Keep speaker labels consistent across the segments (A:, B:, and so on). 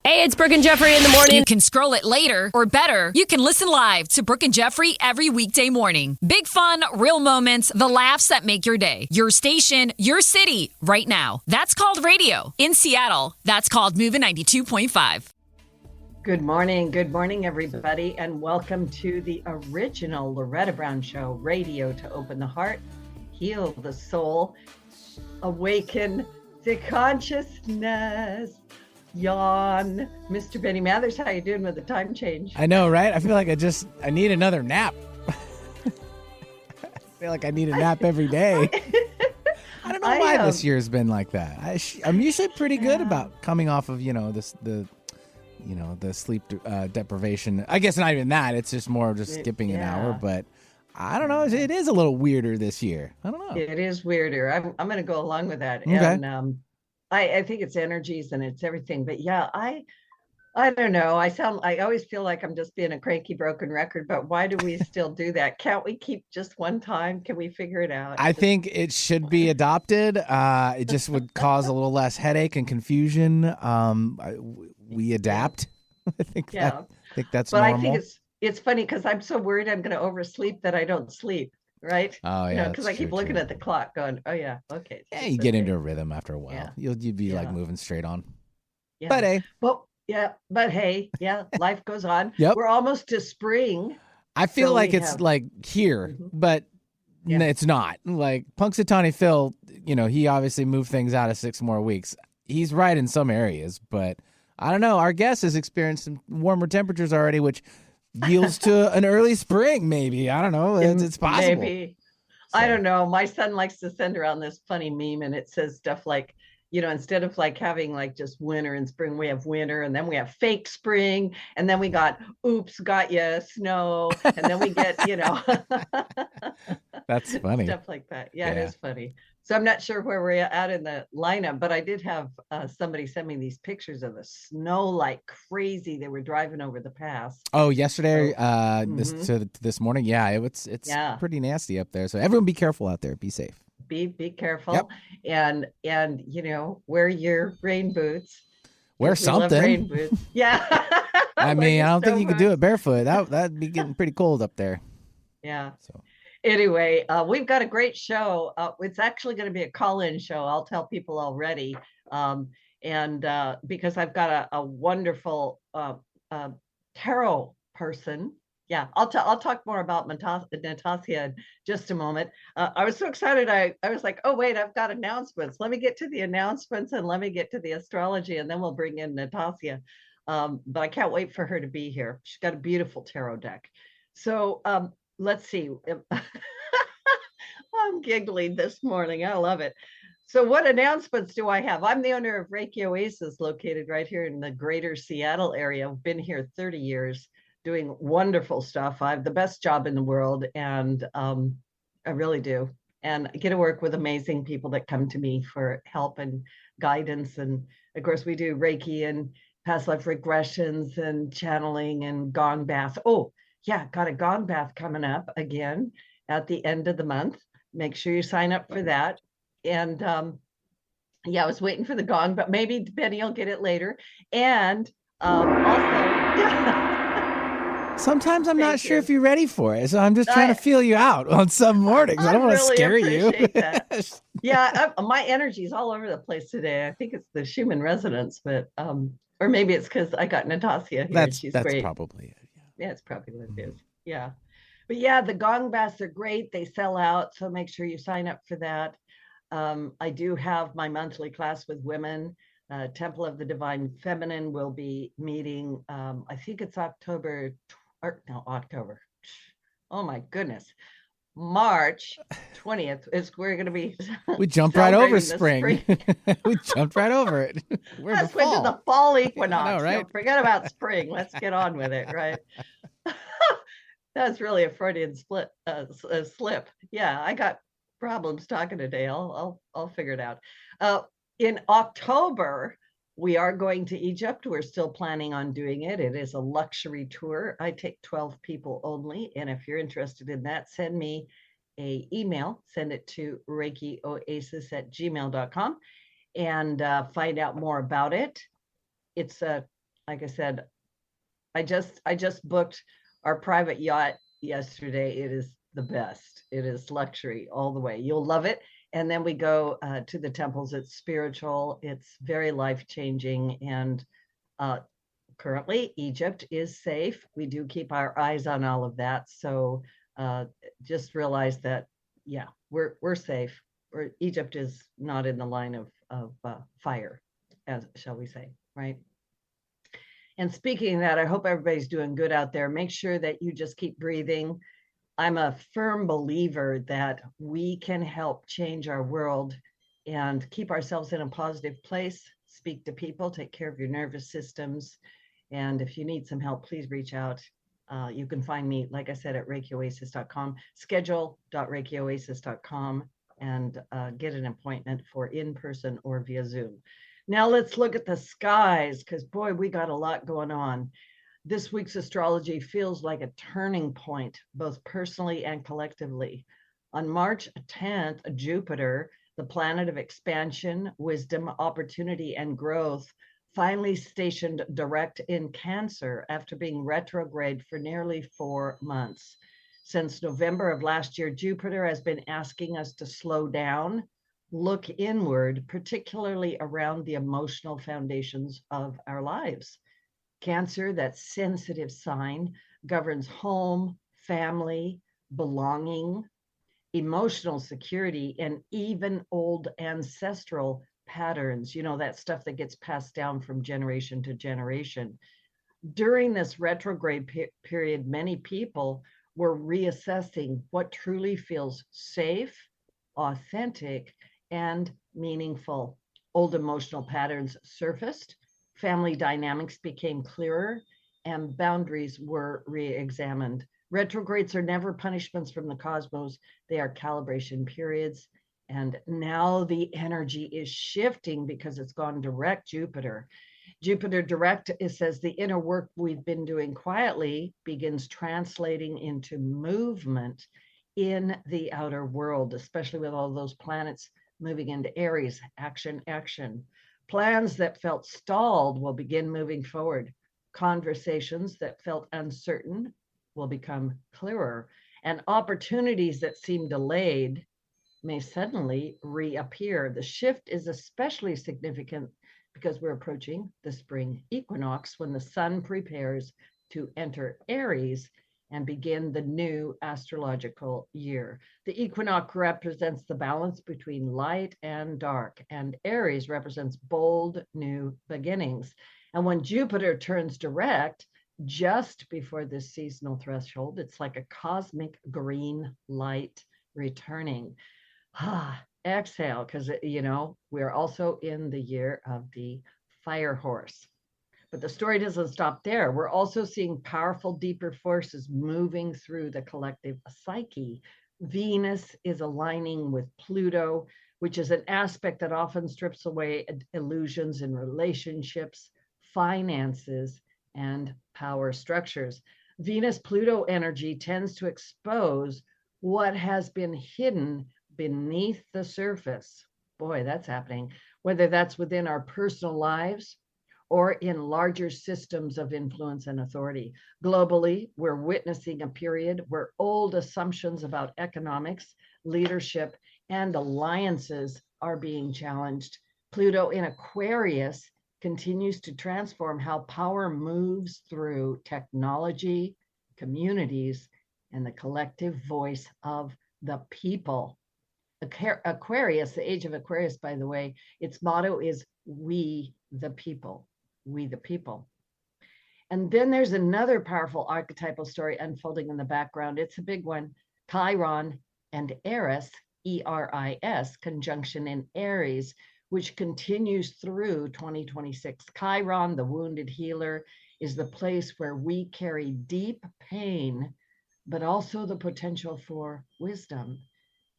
A: Hey, it's Brooke and Jeffrey in the morning.
B: You can scroll it later, or better, you can listen live to Brooke and Jeffrey every weekday morning. Big fun, real moments, the laughs that make your day. Your station, your city, right now. That's called radio. In Seattle, that's called Moving 92.5.
C: Good morning, everybody, and welcome to the original Loretta Brown Show, radio to open the heart, heal the soul, awaken the consciousness. Yawn. Mr. Benny Mathers, how you doing with the time change?
D: I know, right? I feel like I need another nap. I feel like I need a nap every day. I don't know why this year's been like that. I'm usually pretty good about coming off of, the sleep deprivation. I guess not even that. It's just more of just skipping an hour, but I don't know. It is a little weirder this year. I don't know.
C: It is weirder. I'm going to go along with that.
D: Okay.
C: And I think it's energies and it's everything. But yeah, I don't know. I always feel like I'm just being a cranky broken record, but why do we still do that? Can't we keep just one time? Can we figure it out?
D: I think it should be adopted. It just would cause a little less headache and confusion. We adapt. I think that's
C: but
D: normal.
C: I think it's funny because I'm so worried I'm going to oversleep that I don't sleep. Right?
D: Oh yeah,
C: because I keep looking at the clock, going, "Oh yeah, okay."
D: Yeah, you get into a rhythm after a while. Yeah. You'd be like moving straight on.
C: Yeah.
D: But hey,
C: life goes on.
D: Yep.
C: We're almost to spring.
D: I feel like it's like here, but it's not. Like Punxsutawney Phil, he obviously moved things out of 6 more weeks. He's right in some areas, but I don't know. Our guest has experienced some warmer temperatures already, which yields to an early spring, maybe. I don't know. It's possible.
C: Maybe. So. I don't know. My son likes to send around this funny meme, and it says stuff like, instead of like having like just winter and spring, we have winter, and then we have fake spring, and then we got got you snow, and then we get
D: That's funny.
C: Stuff like that. Yeah, it is funny. So I'm not sure where we're at in the lineup, but I did have somebody send me these pictures of the snow like crazy. They were driving over the pass.
D: Oh, yesterday, this morning. Yeah, it's pretty nasty up there. So everyone be careful out there. Be safe.
C: Be careful. Yep. And wear your rain boots.
D: Wear something.
C: Rain boots. Yeah.
D: I mean, I don't think you could do it barefoot. That'd be getting pretty cold up there.
C: Yeah. So. Anyway, we've got a great show. It's actually going to be a call-in show. I'll tell people already. And because I've got a wonderful tarot person. Yeah, I'll talk more about Nitasia in just a moment. I was so excited. I was like, oh, wait, I've got announcements. Let me get to the announcements and let me get to the astrology, and then we'll bring in Nitasia. But I can't wait for her to be here. She's got a beautiful tarot deck. So let's see. I'm giggling this morning. I love it. So what announcements do I have? I'm the owner of Reiki Oasis, located right here in the greater Seattle area. I've been here 30 years doing wonderful stuff. I have the best job in the world, and I really do. And I get to work with amazing people that come to me for help and guidance. And of course, we do Reiki and past life regressions and channeling and gong bath. Oh, yeah, got a gong bath coming up again at the end of the month. Make sure you sign up for that. And I was waiting for the gong, but maybe Benny will get it later. And also...
D: Sometimes I'm not sure if you're ready for it, so I'm just trying to feel you out on some mornings. I don't want to scare you.
C: Yeah, my energy is all over the place today. I think it's the Schumann resonance, but or maybe it's because I got Nitasia here. She's great.
D: That's probably it.
C: Yeah, it's probably what it is. Yeah. But yeah, the gong baths are great. They sell out. So make sure you sign up for that. I do have my monthly class with women. Temple of the Divine Feminine will be meeting. I think it's October. Oh my goodness. March 20th is we're going to be.
D: We jumped right over spring. We jumped right over it.
C: Let's went to the fall equinox. I know, right? No, forget about spring. Let's get on with it, right? That's really a Freudian slip. Yeah, I got problems talking today. I'll figure it out. In October, we are going to Egypt. We're still planning on doing it. It is a luxury tour. I take 12 people only. And if you're interested in that, send me an email. Send it to reikioasis@gmail.com and find out more about it. It's like I said, I just booked our private yacht yesterday. It is the best. It is luxury all the way. You'll love it. And then we go to the temples. It's spiritual. It's very life-changing. And currently, Egypt is safe. We do keep our eyes on all of that. So just realize that, yeah, we're safe. Egypt is not in the line of fire, as shall we say, right? And speaking of that, I hope everybody's doing good out there. Make sure that you just keep breathing. I'm a firm believer that we can help change our world and keep ourselves in a positive place. Speak to people, take care of your nervous systems. And if you need some help, please reach out. You can find me, like I said, at ReikiOasis.com, schedule.ReikiOasis.com, and get an appointment for in-person or via Zoom. Now let's look at the skies, because boy, we got a lot going on. This week's astrology feels like a turning point, both personally and collectively. On March 10th, Jupiter, the planet of expansion, wisdom, opportunity, and growth, finally stationed direct in Cancer after being retrograde for nearly 4 months. Since November of last year, Jupiter has been asking us to slow down, look inward, particularly around the emotional foundations of our lives. Cancer, that sensitive sign, governs home, family, belonging, emotional security, and even old ancestral patterns, you know, that stuff that gets passed down from generation to generation. During this retrograde period, many people were reassessing what truly feels safe, authentic, and meaningful. Old emotional patterns surfaced, family dynamics became clearer, and boundaries were re-examined. Retrogrades are never punishments from the cosmos. They are calibration periods. And now the energy is shifting because it's gone direct Jupiter. Jupiter direct, it says the inner work we've been doing quietly begins translating into movement in the outer world, especially with all those planets moving into Aries. Action, action. Plans that felt stalled will begin moving forward. Conversations that felt uncertain will become clearer. And opportunities that seemed delayed may suddenly reappear. The shift is especially significant because we're approaching the spring equinox when the sun prepares to enter Aries and begin the new astrological year. The equinox represents the balance between light and dark, and Aries represents bold new beginnings. And when Jupiter turns direct, just before this seasonal threshold, it's like a cosmic green light returning. Exhale, because, you know, we're also in the year of the fire horse. But the story doesn't stop there. We're also seeing powerful, deeper forces moving through the collective psyche. Venus is aligning with Pluto, which is an aspect that often strips away illusions in relationships, finances, and power structures. Venus-Pluto energy tends to expose what has been hidden beneath the surface. Boy, that's happening. Whether that's within our personal lives or in larger systems of influence and authority. Globally, we're witnessing a period where old assumptions about economics, leadership, and alliances are being challenged. Pluto in Aquarius continues to transform how power moves through technology, communities, and the collective voice of the people. Aquarius, the age of Aquarius, by the way, its motto is "We the people." We the people. And then there's another powerful archetypal story unfolding in the background. It's a big one. Chiron and Eris, E-R-I-S, conjunction in Aries, which continues through 2026. Chiron, the wounded healer, is the place where we carry deep pain, but also the potential for wisdom.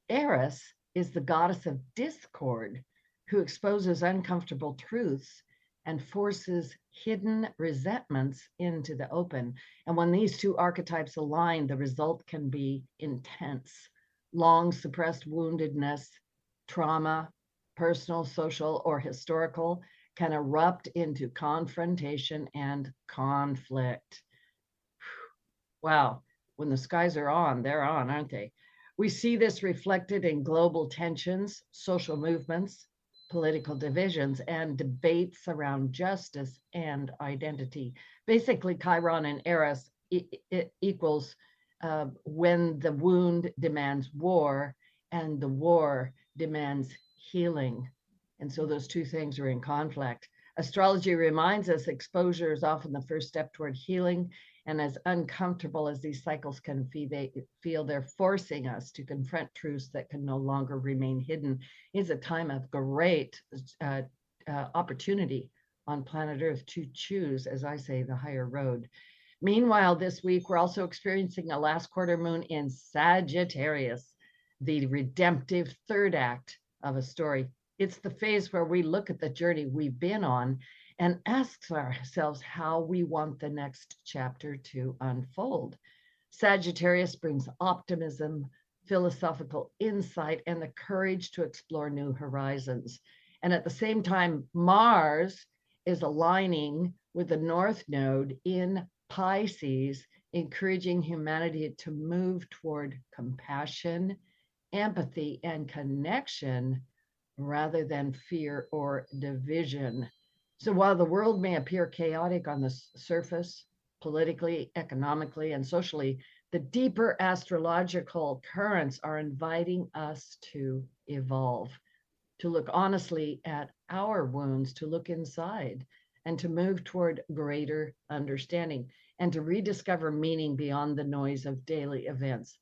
C: Eris is the goddess of discord, who exposes uncomfortable truths and forces hidden resentments into the open. And when these two archetypes align, the result can be intense. Long suppressed woundedness, trauma, personal, social, or historical, can erupt into confrontation and conflict. Wow, when the skies are on, they're on, aren't they? We see this reflected in global tensions, social movements, political divisions, and debates around justice and identity. Basically, Chiron and Eris equals when the wound demands war and the war demands healing. And so those two things are in conflict. Astrology reminds us exposure is often the first step toward healing. And as uncomfortable as these cycles can feel, they're forcing us to confront truths that can no longer remain hidden. It's a time of great opportunity on planet Earth to choose, as I say, the higher road. Meanwhile, this week, we're also experiencing a last quarter moon in Sagittarius, the redemptive third act of a story. It's the phase where we look at the journey we've been on and ask ourselves how we want the next chapter to unfold. Sagittarius brings optimism, philosophical insight, and the courage to explore new horizons. And at the same time, Mars is aligning with the North Node in Pisces, encouraging humanity to move toward compassion, empathy, and connection rather than fear or division. So while the world may appear chaotic on the surface, politically, economically, and socially, the deeper astrological currents are inviting us to evolve, to look honestly at our wounds, to look inside, and to move toward greater understanding, and to rediscover meaning beyond the noise of daily events.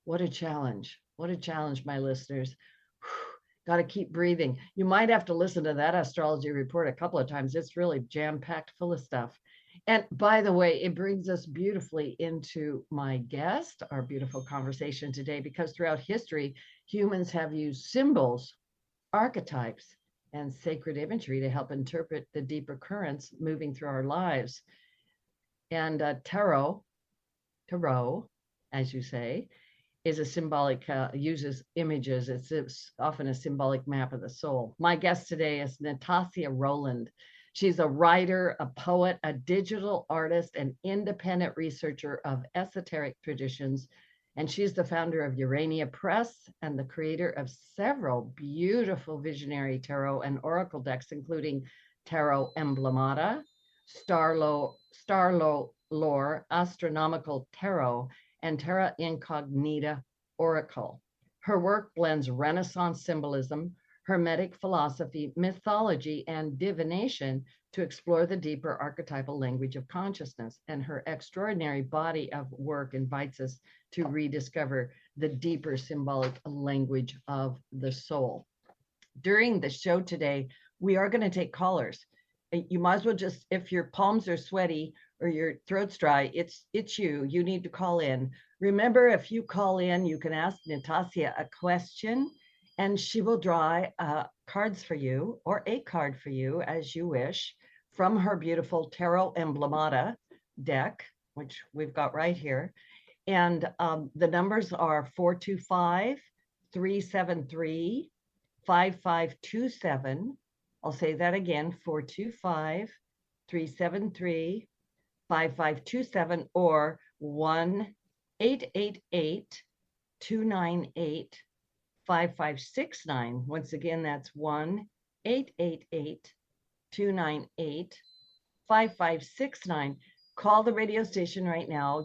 C: What a challenge. What a challenge, my listeners. Got to keep breathing. You might have to listen to that astrology report a couple of times. It's really jam-packed full of stuff. And by the way, it brings us beautifully into my guest, our beautiful conversation today, because throughout history, humans have used symbols, archetypes, and sacred imagery to help interpret the deeper currents moving through our lives. And tarot, as you say, is a symbolic, uses images. It's often a symbolic map of the soul. My guest today is Nitasia Roland. She's a writer, a poet, a digital artist, and independent researcher of esoteric traditions. And she's the founder of Urania Press and the creator of several beautiful visionary tarot and oracle decks, including Tarot Emblemata, Starlore, Astronomical Tarot, and Terra Incognita Oracle. Her work blends Renaissance symbolism, Hermetic philosophy, mythology, and divination to explore the deeper archetypal language of consciousness. And her extraordinary body of work invites us to rediscover the deeper symbolic language of the soul. During the show today, we are going to take callers. You might as well just, if your palms are sweaty or your throat's dry, it's you. You need to call in. Remember, if you call in, you can ask Nitasia a question, and she will draw cards for you, or a card for you, as you wish, from her beautiful Tarot Emblemata deck, which we've got right here. And the numbers are 425-373-5527. I'll say that again, 425-373-5527, or 1-888-298-5569. Once again, that's 1-888-298-5569. Call the radio station right now.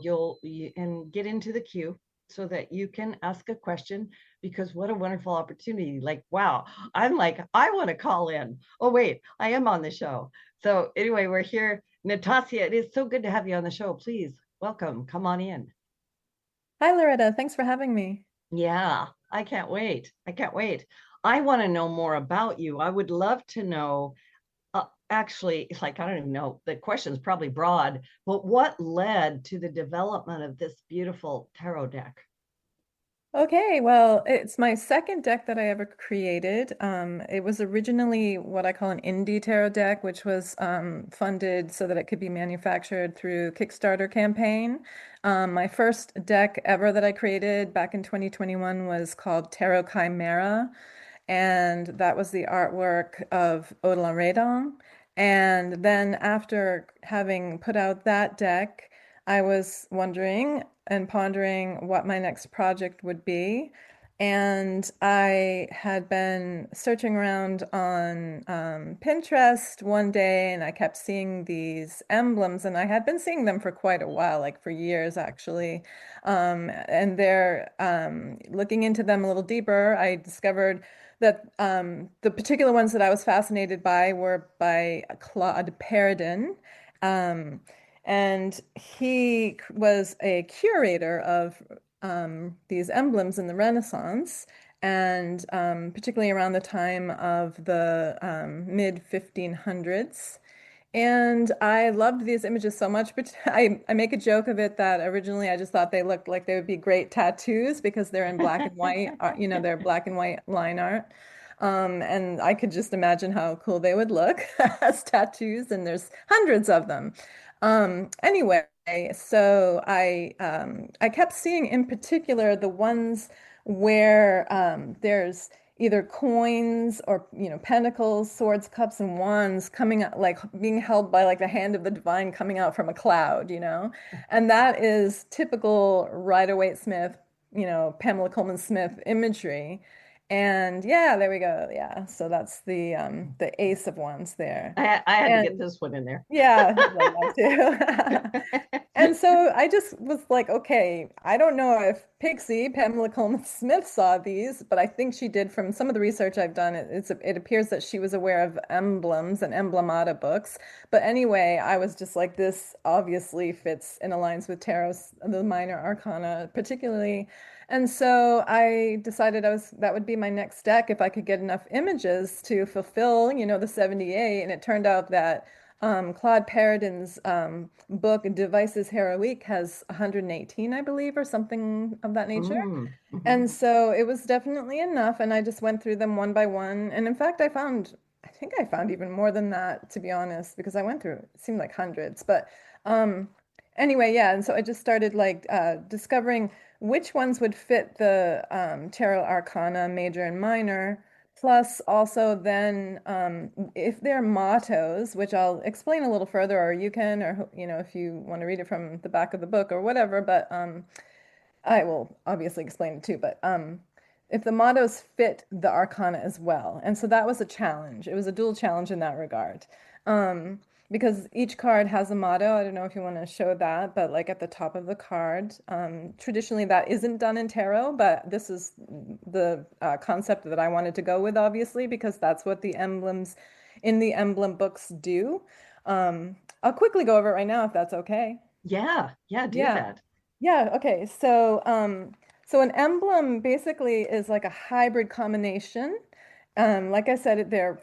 C: And get into the queue so that you can ask a question, because what a wonderful opportunity. Like, wow, I'm like, I want to call in. Oh, wait, I am on the show. So anyway, we're here. Nitasia, it is so good to have you on the show. Please, welcome. Come on in.
A: Hi, Loretta. Thanks for having me.
C: Yeah, I can't wait. I can't wait. I want to know more about you. I would love to know, actually, like, I don't even know, the question's probably broad, but what led to the development of this beautiful tarot deck?
A: Okay, well, it's my second deck that I ever created. It was originally what I call an indie tarot deck, which was funded so that it could be manufactured through Kickstarter campaign. My first deck ever that I created back in 2021 was called Tarot Chimera. and that was the artwork of Loretta. And then after having put out that deck, I was wondering and pondering what my next project would be. And I had been searching around on Pinterest one day, and I kept seeing these emblems, and I had been seeing them for quite a while, like for years actually. And they're looking into them a little deeper. I discovered that the particular ones that I was fascinated by were by Claude Paradin. Um, and he was a curator of these emblems in the Renaissance, and particularly around the time of the mid 1500s. And I loved these images so much, but I make a joke of it that originally I just thought they looked like they would be great tattoos because they're in black and white, they're black and white line art. And I could just imagine how cool they would look as tattoos, and there's hundreds of them. Anyway, so I kept seeing in particular the ones where there's either coins or pentacles, swords, cups, and wands coming out, like being held by like the hand of the divine coming out from a cloud, and that is typical Rider-Waite-Smith, Pamela Coleman Smith imagery. And yeah, there we go. Yeah, so that's the Ace of Wands there.
C: I had to get
A: And
C: this one in there.
A: yeah, I love that too. And so I just was like, okay, I don't know if Pixie, Pamela Coleman Smith saw these, but I think she did from some of the research I've done. It appears that she was aware of emblems and emblemata books. But anyway, I was just like, this obviously fits and aligns with tarot's, the minor arcana particularly. And so I decided that would be my next deck if I could get enough images to fulfill, the 78. And it turned out that Claude Paradin's book Devises Heroïques has 118, I believe, or something of that nature.
C: Mm-hmm.
A: And so it was definitely enough, and I just went through them one by one. And in fact, I think I found even more than that, to be honest, because I went through, it seemed like hundreds. But um, anyway, yeah. And so I just started like discovering which ones would fit the Tarot Arcana, major and minor. Plus, also then, if they're mottos, which I'll explain a little further, or you can, or if you want to read it from the back of the book or whatever, but I will obviously explain it too. But if the mottos fit the Arcana as well, and so that was a challenge. It was a dual challenge in that regard. Um, because each card has a motto. I don't know if you want to show that, but like at the top of the card, traditionally that isn't done in tarot, but this is the concept that I wanted to go with, obviously, because that's what the emblems in the emblem books do. I'll quickly go over it right now if that's okay.
C: Yeah, do
A: Yeah.
C: that.
A: Yeah, okay. So an emblem basically is like a hybrid combination. Like I said, they're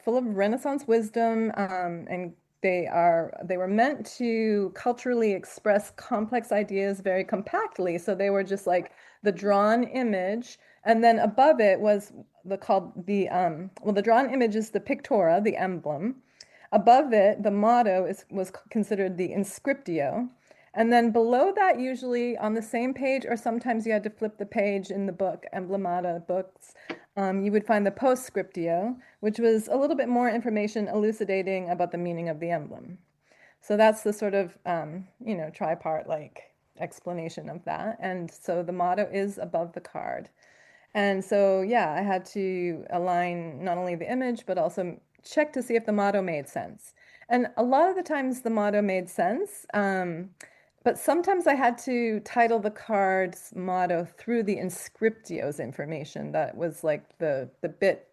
A: full of Renaissance wisdom, and they were meant to culturally express complex ideas very compactly. So they were just like the drawn image, and then above it was the drawn image is the pictora, the emblem. Above it, the motto was considered the inscriptio. And then below that, usually on the same page, or sometimes you had to flip the page in the book, Emblemata books, you would find the postscriptio, which was a little bit more information elucidating about the meaning of the emblem. So that's the sort of, tripart like explanation of that. And so the motto is above the card. And so, yeah, I had to align not only the image, but also check to see if the motto made sense. And a lot of the times the motto made sense. But sometimes I had to title the card's motto through the inscriptio's information. That was like the bit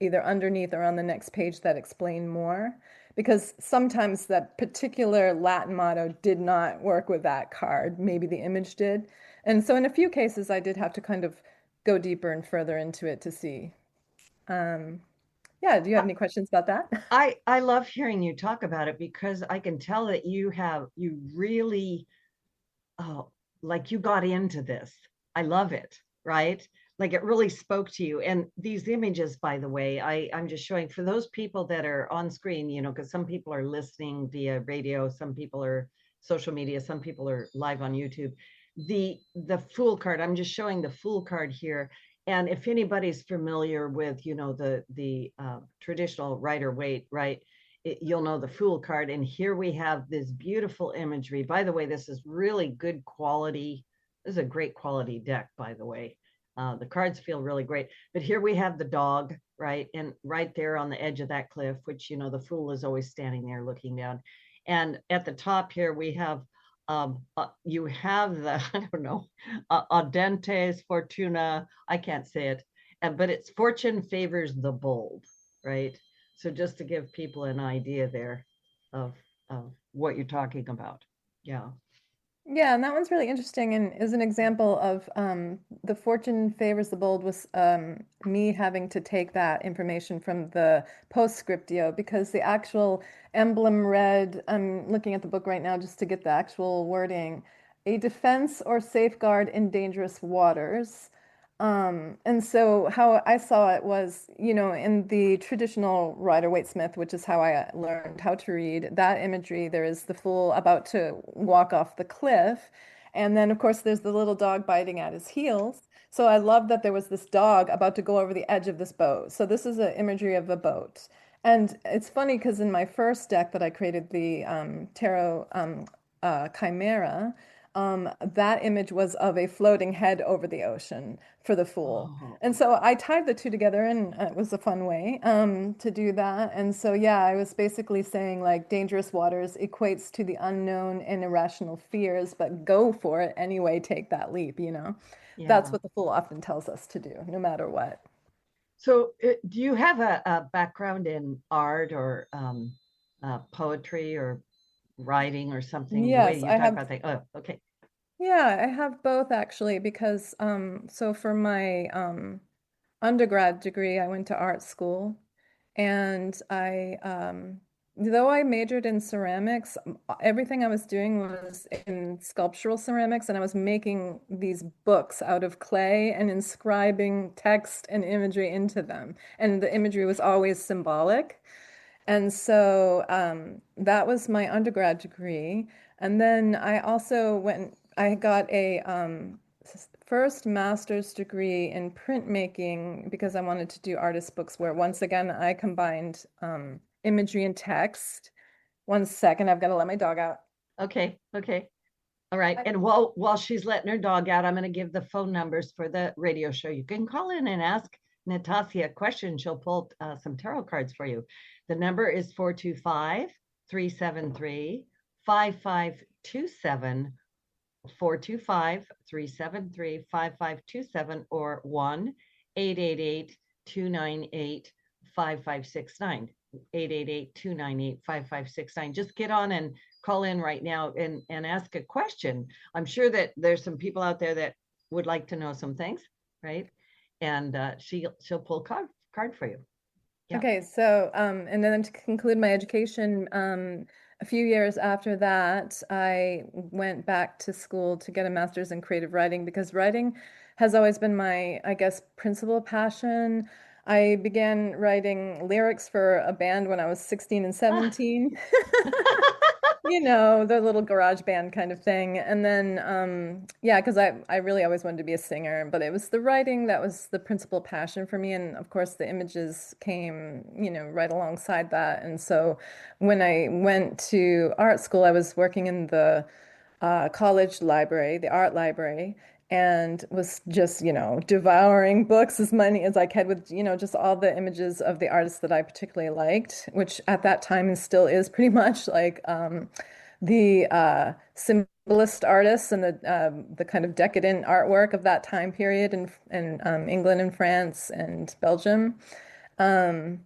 A: either underneath or on the next page that explained more. Because sometimes that particular Latin motto did not work with that card. Maybe the image did. And so in a few cases, I did have to kind of go deeper and further into it to see. Um, yeah, do you have any questions about that?
C: I love hearing you talk about it because I can tell that you really oh, like you got into this. I love it, right? Like it really spoke to you. And these images, by the way, I'm just showing for those people that are on screen, because some people are listening via radio, some people are social media, some people are live on YouTube. The Fool card, I'm just showing the Fool card here. And if anybody's familiar with, you know, the traditional Rider-Waite, right, you'll know the Fool card. And here we have this beautiful imagery. By the way, this is really good quality. This is a great quality deck, by the way. The cards feel really great. But here we have the dog, right? And right there on the edge of that cliff, which, you know, the Fool is always standing there looking down. And at the top here, we have you have the, I don't know, Audentes Fortuna, I can't say it, but it's fortune favors the bold, right? So just to give people an idea there of, of what you're talking about. Yeah.
A: Yeah, and that one's really interesting and is an example of the fortune favors the bold was me having to take that information from the postscriptio because the actual emblem read, I'm looking at the book right now just to get the actual wording, a defense or safeguard in dangerous waters. And so how I saw it was, you know, in the traditional Rider-Waite-Smith, which is how I learned how to read that imagery, there is the fool about to walk off the cliff. And then, of course, there's the little dog biting at his heels. So I love that there was this dog about to go over the edge of this boat. So this is an imagery of a boat. And it's funny because in my first deck that I created, the Tarot Chimera, that image was of a floating head over the ocean for the fool.
C: Oh,
A: And so I tied the two together, and it was a fun way to do that. And so, yeah, I was basically saying like dangerous waters equates to the unknown and irrational fears, but go for it anyway, take that leap, you know? That's
C: yeah.
A: what the fool often tells us to do, no matter what.
C: So do you have a background in art or poetry or writing or something? The way
A: Yes,
C: you
A: I
C: talk
A: have.
C: about things. Oh, okay.
A: Yeah, I have both actually because so for my undergrad degree, I went to art school and though I majored in ceramics, everything I was doing was in sculptural ceramics and I was making these books out of clay and inscribing text and imagery into them. And the imagery was always symbolic. And so that was my undergrad degree. And then I also I got a first master's degree in printmaking because I wanted to do artist books where once again I combined imagery and text. One second, I've got to let my dog out.
C: Okay. Okay. All right.
A: I-
C: And while she's letting her dog out, I'm going to give the phone numbers for the radio show. You can call in and ask Nitasia a question. She'll pull some tarot cards for you. The number is 425-373-5527, 425-373-5527, or 1-888-298-5569. 888-298-5569. Just get on and call in right now and ask a question. I'm sure that there's some people out there that would like to know some things, right? And she'll pull card for you. Yeah.
A: Okay, so and then to conclude my education, a few years after that, I went back to school to get a master's in creative writing because writing has always been my, I guess, principal passion. I began writing lyrics for a band when I was 16 and 17. You know, the little garage band kind of thing. And then, yeah, because I really always wanted to be a singer, but it was the writing that was the principal passion for me. And of course, the images came, you know, right alongside that. And so when I went to art school, I was working in the college library, the art library, and was just, you know, devouring books as many as I could with, you know, just all the images of the artists that I particularly liked, which at that time and still is pretty much like the symbolist artists and the kind of decadent artwork of that time period in England and France and Belgium. Um,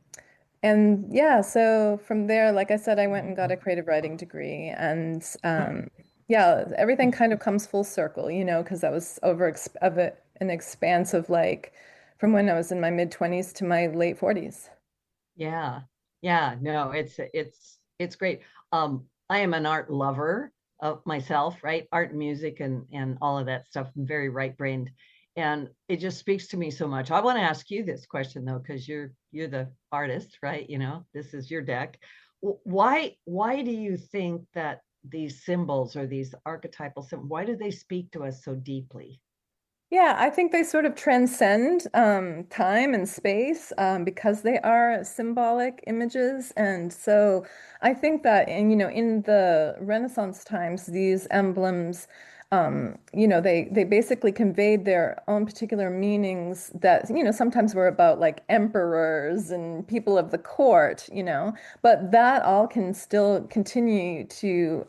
A: and yeah, so from there, like I said, I went and got a creative writing degree. And yeah, everything kind of comes full circle, you know, because that was an expanse of like from when I was in my mid 20s to my late 40s.
C: Yeah. Yeah. No, it's great. I am an art lover of myself, right? Art and music and all of that stuff. I'm very right-brained. And it just speaks to me so much. I want to ask you this question though, because you're the artist, right? You know, this is your deck. Why do you think that these symbols or these archetypal symbols, why do they speak to us so deeply?
A: Yeah, I think they sort of transcend time and space because they are symbolic images. And so I think that in the Renaissance times, these emblems, they basically conveyed their own particular meanings that, sometimes were about like emperors and people of the court, but that all can still continue to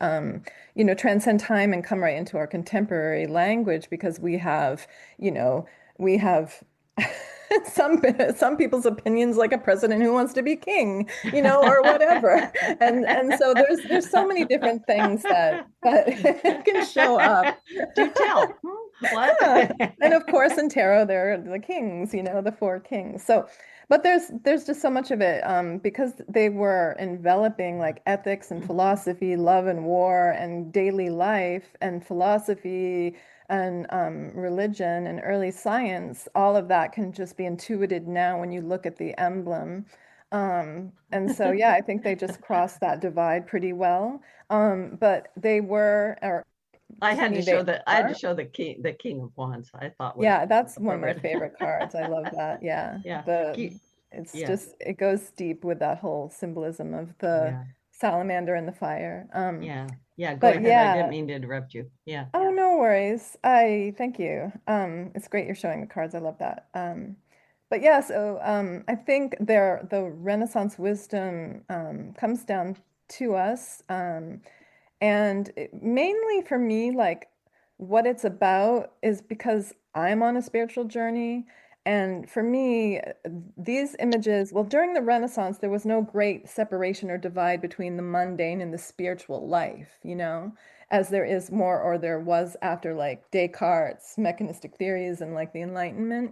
A: transcend time and come right into our contemporary language because you know, we have some some people's opinions like a president who wants to be king, or whatever. And so there's so many different things that can show up.
C: Do tell. What?
A: Yeah. And of course in tarot there are the kings, the four kings. So but there's just so much of it because they were enveloping like ethics and philosophy, love and war and daily life and philosophy and religion and early science. All of that can just be intuited now when you look at the emblem. And so yeah, I think they just crossed that divide pretty well. But they were, or
C: I
A: to
C: had to
A: me
C: show
A: they
C: that I had to
A: are.
C: show the king of wands. I thought was
A: Yeah, that's one of my
C: appropriate.
A: favorite cards. I love that. Yeah.
C: Yeah.
A: It's
C: Yeah.
A: just it goes deep with that whole symbolism of the
C: Yeah.
A: salamander and the fire.
C: Yeah. Yeah. Go
A: But
C: ahead. I didn't
A: yeah.
C: mean to interrupt you. Yeah.
A: Oh, no worries. I thank you. It's great you're showing the cards. I love that. But yeah, so I think the Renaissance wisdom comes down to us. And mainly for me, like what it's about is because I'm on a spiritual journey. And for me, these images, well, during the Renaissance, there was no great separation or divide between the mundane and the spiritual life, as there is more, or there was after like Descartes' mechanistic theories and like the Enlightenment.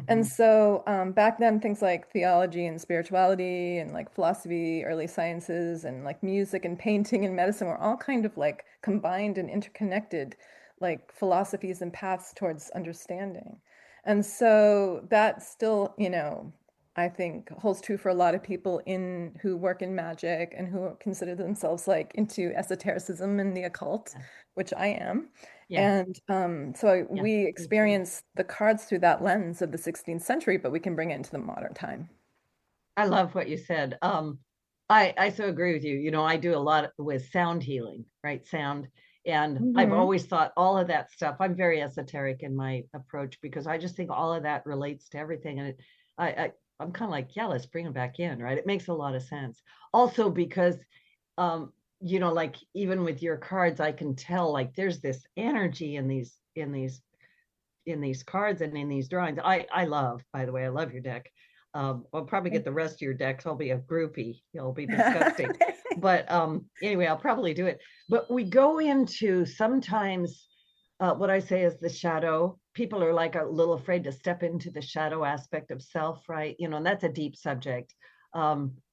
A: And
C: Mhm.
A: so back then, things like theology and spirituality and like philosophy, early sciences, and like music and painting and medicine were all kind of like combined and interconnected, like philosophies and paths towards understanding. And so that still, I think holds true for a lot of people in who work in magic and who consider themselves like into esotericism and the occult,
C: Yeah.
A: which I am.
C: Yeah.
A: And so
C: Yeah.
A: we
C: Me too.
A: experience the cards through that lens of the 16th century, but we can bring it into the modern time.
C: I love what you said. I so agree with you. I do a lot with sound healing, right? Sound. And I've
A: Hmm.
C: always thought all of that stuff. I'm very esoteric in my approach because I just think all of that relates to everything. And I'm kind of like, yeah, let's bring it back in, right? It makes a lot of sense. Also because, um, like even with your cards, I can tell like there's this energy in these cards and in these drawings. I love, by the way, I love your deck. I'll probably get the rest of your decks. I'll be a groupie. It'll be disgusting. But anyway, I'll probably do it. But we go into sometimes what I say is the shadow. People are like a little afraid to step into the shadow aspect of self, right? And that's a deep subject.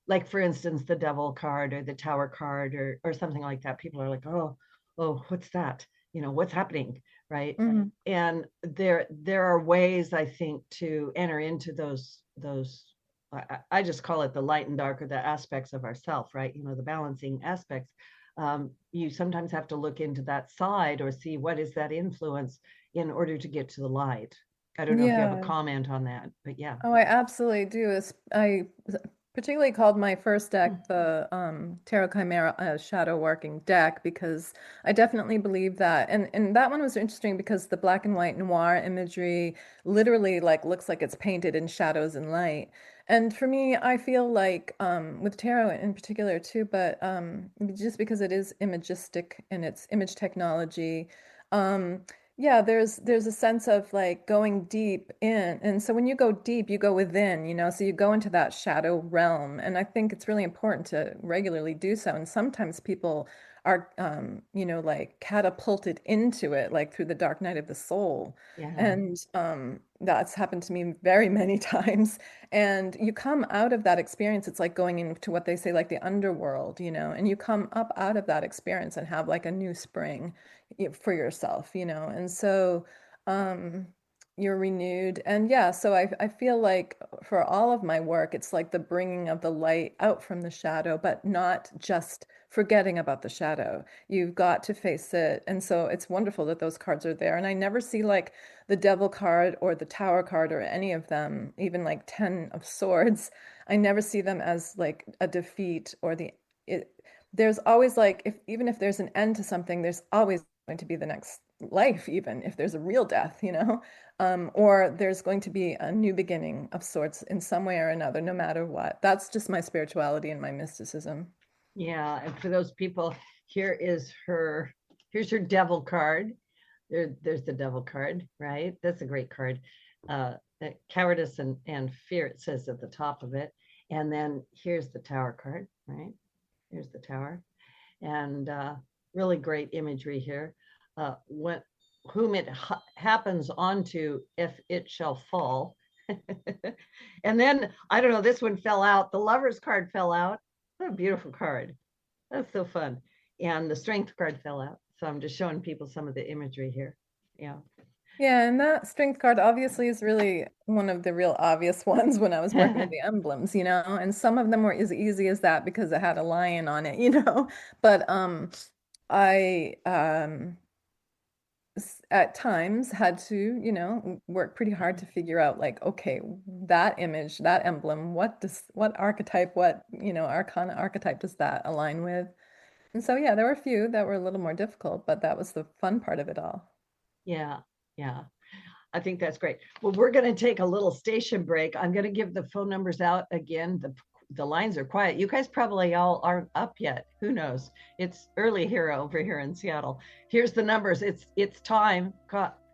C: Like for instance, the devil card or the tower card or something like that. People are like, oh, what's that? What's happening, right?
A: Hmm.
C: And there are ways I think to enter into those I just call it the light and dark or the aspects of ourself, right? The balancing aspects. You sometimes have to look into that side or see what is that influence in order to get to the light. I don't know if you have a
A: Yeah.
C: comment on that, but yeah.
A: Oh, I absolutely do. I particularly called my first deck the Tarot Chimera shadow working deck because I definitely believe that. And that one was interesting because the black and white noir imagery literally like looks like it's painted in shadows and light. And for me, I feel like with tarot in particular too, but just because it is imagistic and it's image technology, um, yeah, there's a sense of like going deep in. And so when you go deep, you go within, so you go into that shadow realm. And I think it's really important to regularly do so. And sometimes people are like catapulted into it, like through the dark night of the soul.
C: Yeah.
A: And that's happened to me very many times. And you come out of that experience, it's like going into what they say, like the underworld, and you come up out of that experience and have like a new spring for yourself, and so um, you're renewed. And yeah, so I feel like for all of my work, it's like the bringing of the light out from the shadow, but not just forgetting about the shadow. You've got to face it. And so it's wonderful that those cards are there. And I never see like the devil card or the tower card or any of them, even like 10 of swords. I never see them as like a defeat or there's always like, even if there's an end to something, there's always going to be the next life, even if there's a real death, or there's going to be a new beginning of sorts in some way or another, no matter what. That's just my spirituality and my mysticism.
C: Yeah, and for those people, here's her devil card. There's the devil card, right? That's a great card. Cowardice and fear, it says at the top of it. And then here's the tower card, right? Here's the tower. And really great imagery here. Whom it happens onto, if it shall fall. And then, I don't know, this one fell out. The Lover's card fell out. What a beautiful card. That's so fun. And the Strength card fell out. So I'm just showing people some of the imagery here. Yeah.
A: Yeah, and that Strength card obviously is really one of the real obvious ones when I was working with the emblems, and some of them were as easy as that because it had a lion on it, But I at times had to, work pretty hard to figure out like, okay, that image, that emblem, what archetype, Arcana archetype does that align with? And so, yeah, there were a few that were a little more difficult, but that was the fun part of it all.
C: Yeah. I think that's great. Well, we're going to take a little station break. I'm going to give the phone numbers out again. The lines are quiet. You guys probably all aren't up yet. Who knows? It's early here over here in Seattle. Here's the numbers. It's time.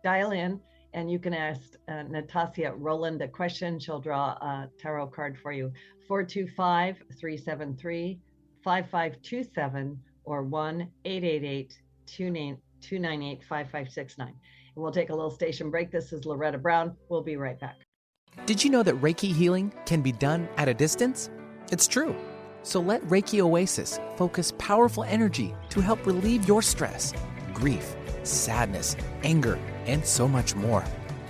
C: Dial in and you can ask Nitasia Roland a question. She'll draw a tarot card for you. 425-373-5527 or 1-888-298-5569. And we'll take a little station break. This is Loretta Brown. We'll be right back.
E: Did you know that Reiki healing can be done at a distance? It's true. So let Reiki Oasis focus powerful energy to help relieve your stress, grief, sadness, anger, and so much more.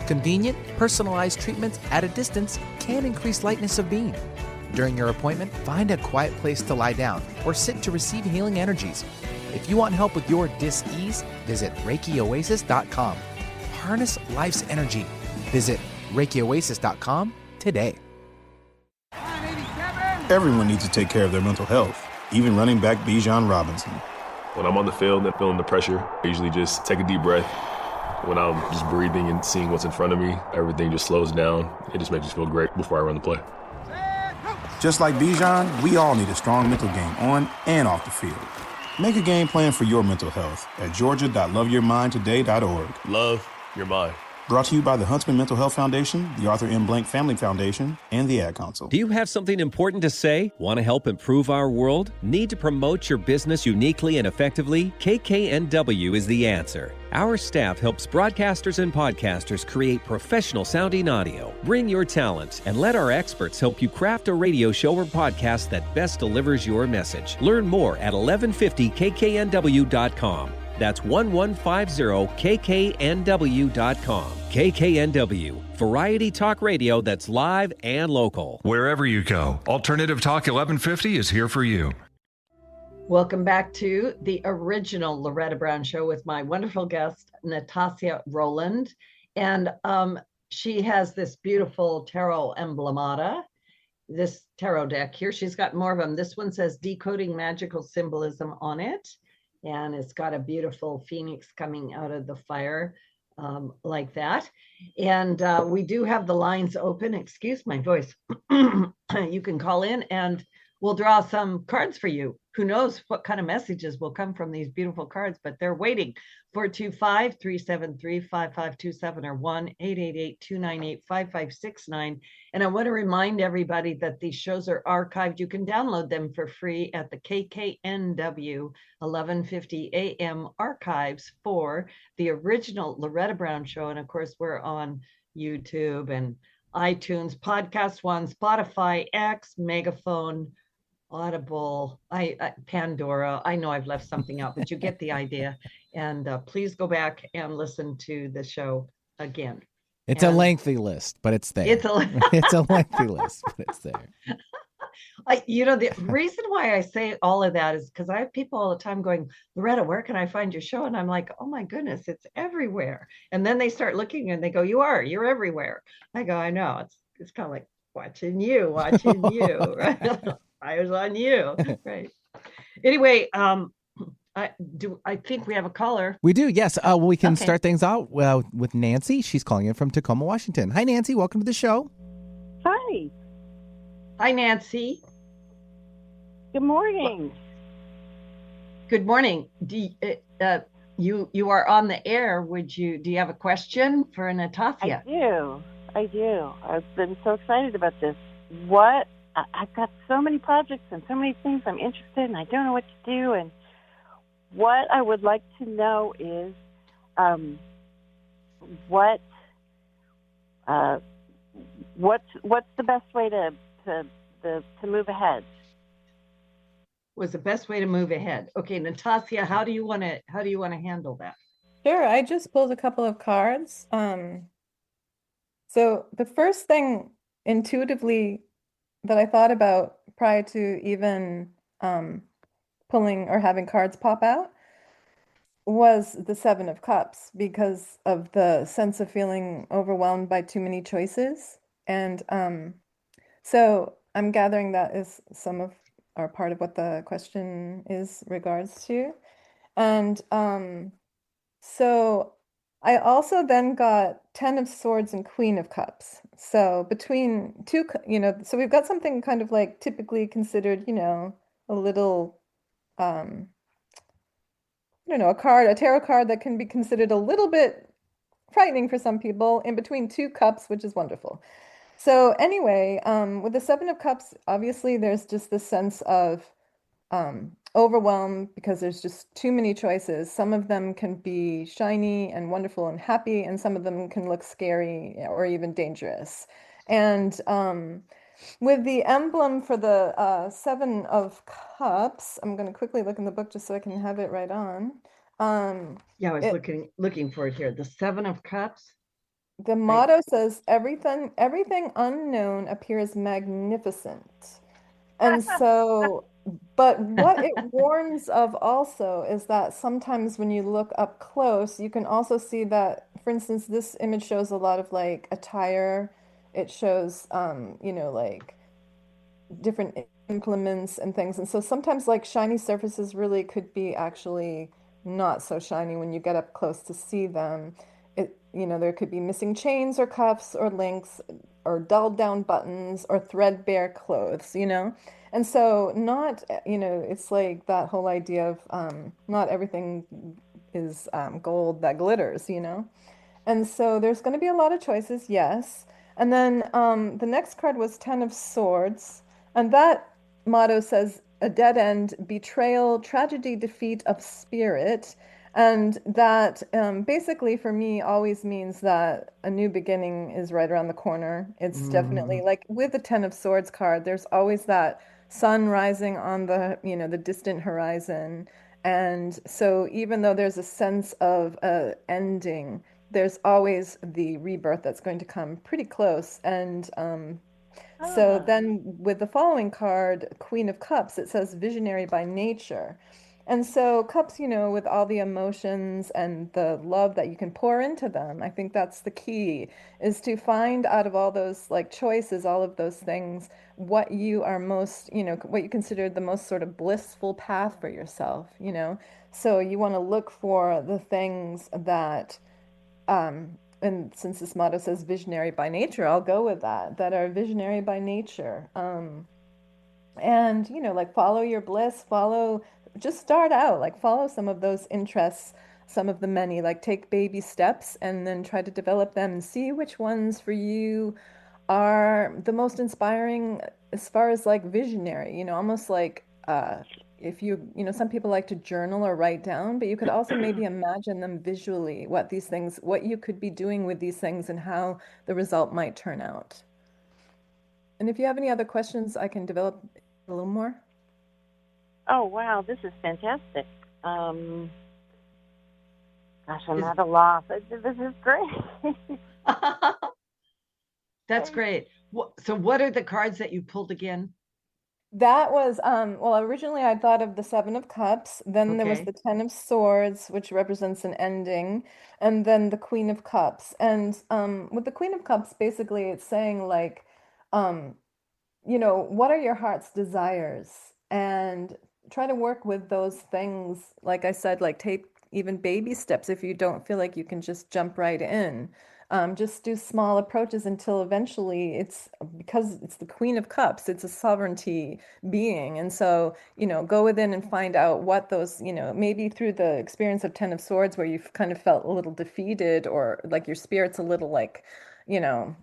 E: Convenient, personalized treatments at a distance can increase lightness of being. During your appointment, find a quiet place to lie down or sit to receive healing energies. If you want help with your dis-ease, visit ReikiOasis.com. Harness life's energy. Visit ReikiOasis.com today.
F: Everyone needs to take care of their mental health, even running back Bijan Robinson.
G: When I'm on the field and feeling the pressure, I usually just take a deep breath. When I'm just breathing and seeing what's in front of me, everything just slows down. It just makes me feel great before I run the play.
F: Just like Bijan, we all need a strong mental game on and off the field. Make a game plan for your mental health at georgia.loveyourmindtoday.org.
G: Love your mind.
F: Brought to you by the Huntsman Mental Health Foundation, the Arthur M. Blank Family Foundation, and the Ad Council.
H: Do you have something important to say? Want to help improve our world? Need to promote your business uniquely and effectively? KKNW is the answer. Our staff helps broadcasters and podcasters create professional sounding audio. Bring your talent and let our experts help you craft a radio show or podcast that best delivers your message. Learn more at 1150kknw.com. That's 1150kknw.com. KKNW, variety talk radio that's live and local.
I: Wherever you go, Alternative Talk 1150 is here for you.
C: Welcome back to the original Loretta Brown Show with my wonderful guest, Nitasia Roland. And she has this beautiful Tarot Emblemata, this tarot deck here. She's got more of them. This one says Decoding Magical Symbolism on it. And it's got a beautiful phoenix coming out of the fire like that. And we do have the lines open. Excuse my voice. You can call in and we'll draw some cards for you. Who knows what kind of messages will come from these beautiful cards, but they're waiting. 425-373-5527 or 1-888-298-5569. And I want to remind everybody that these shows are archived. You can download them for free at the KKNW 1150 AM archives for the original Loretta Brown Show. And of course, we're on YouTube and iTunes, Podcast One, Spotify, X, Megaphone, Audible, Pandora. I know I've left something out, but you get the idea. And please go back and listen to the show again.
D: It's a lengthy list, but it's there. It's a lengthy list, but it's there.
C: The reason why I say all of that is because I have people all the time going, Loretta, where can I find your show? And I'm like, oh my goodness, it's everywhere. And then they start looking and they go, you're everywhere. I go, I know. It's kind of like watching you. Right? I was on you. Right. Anyway, I think we have a caller.
D: We do, yes. We can start things out with Nancy. She's calling in from Tacoma, Washington. Hi, Nancy. Welcome to the show.
J: Hi.
C: Hi, Nancy.
J: Good morning.
C: Good morning. You are on the air. Do you have a question for Nitasia?
J: I do. I've been so excited about this. I've got so many projects and so many things I'm interested in. I don't know what to do. And what I would like to know is what's the best way to move ahead?
C: Was the best way to move ahead? Okay, Nitasia, how do you want to handle that?
A: Sure, I just pulled a couple of cards. So the first thing intuitively that I thought about prior to even pulling or having cards pop out was the Seven of Cups, because of the sense of feeling overwhelmed by too many choices. And so I'm gathering that is some of or part of what the question is regards to. And so I also then got Ten of Swords and Queen of Cups. So between two, so we've got something kind of like typically considered, a little, I don't know, a tarot card that can be considered a little bit frightening for some people, in between two cups, which is wonderful. So anyway, with the Seven of Cups, obviously there's just this sense of overwhelm because there's just too many choices. Some of them can be shiny and wonderful and happy, and some of them can look scary or even dangerous. And with the emblem for the Seven of Cups, I'm going to quickly look in the book just so I can have it right on.
C: Yeah, I was looking for it here. The Seven of Cups.
A: The motto says, everything unknown appears magnificent. And so, but what it warns of also is that sometimes when you look up close, you can also see that, for instance, this image shows a lot of like attire. It shows, like different implements and things. And so sometimes like shiny surfaces really could be actually not so shiny when you get up close to see them. There could be missing chains or cuffs or links or dulled down buttons or threadbare clothes, And so it's like that whole idea of not everything is gold that glitters, And so there's going to be a lot of choices, yes. And then the next card was Ten of Swords. And that motto says, a dead end, betrayal, tragedy, defeat of spirit. And that basically for me always means that a new beginning is right around the corner. It's definitely like with the Ten of Swords card, there's always that sun rising on the distant horizon. And so even though there's a sense of ending, there's always the rebirth that's going to come pretty close. And so then with the following card, Queen of Cups, it says visionary by nature. And so cups, with all the emotions and the love that you can pour into them, I think that's the key, is to find out of all those like choices, all of those things, what you are most, what you consider the most sort of blissful path for yourself, So you want to look for the things that, and since this motto says visionary by nature, I'll go with that are visionary by nature. And, like follow your bliss, just start out, like follow some of those interests, some of the many, like take baby steps and then try to develop them and see which ones for you are the most inspiring as far as like visionary, almost like if some people like to journal or write down, but you could also maybe imagine them visually, what you could be doing with these things and how the result might turn out. And if you have any other questions, I can develop a little more.
J: Oh, wow, this is fantastic. Gosh, I'm at a loss. This is great.
C: That's great. So what are the cards that you pulled again?
A: That was well, originally I thought of the Seven of Cups, then there was
C: Okay.
A: the Ten of Swords, which represents an ending, and then the Queen of Cups. And with the Queen of Cups, basically it's saying like um what are your heart's desires? And try to work with those things. Like I said, like take even baby steps if you don't feel like you can just jump right in. Just do small approaches until eventually it's because it's the Queen of Cups, it's a sovereignty being. And so, go within and find out what those, maybe through the experience of Ten of Swords where you've kind of felt a little defeated or like your spirit's a little like, you know,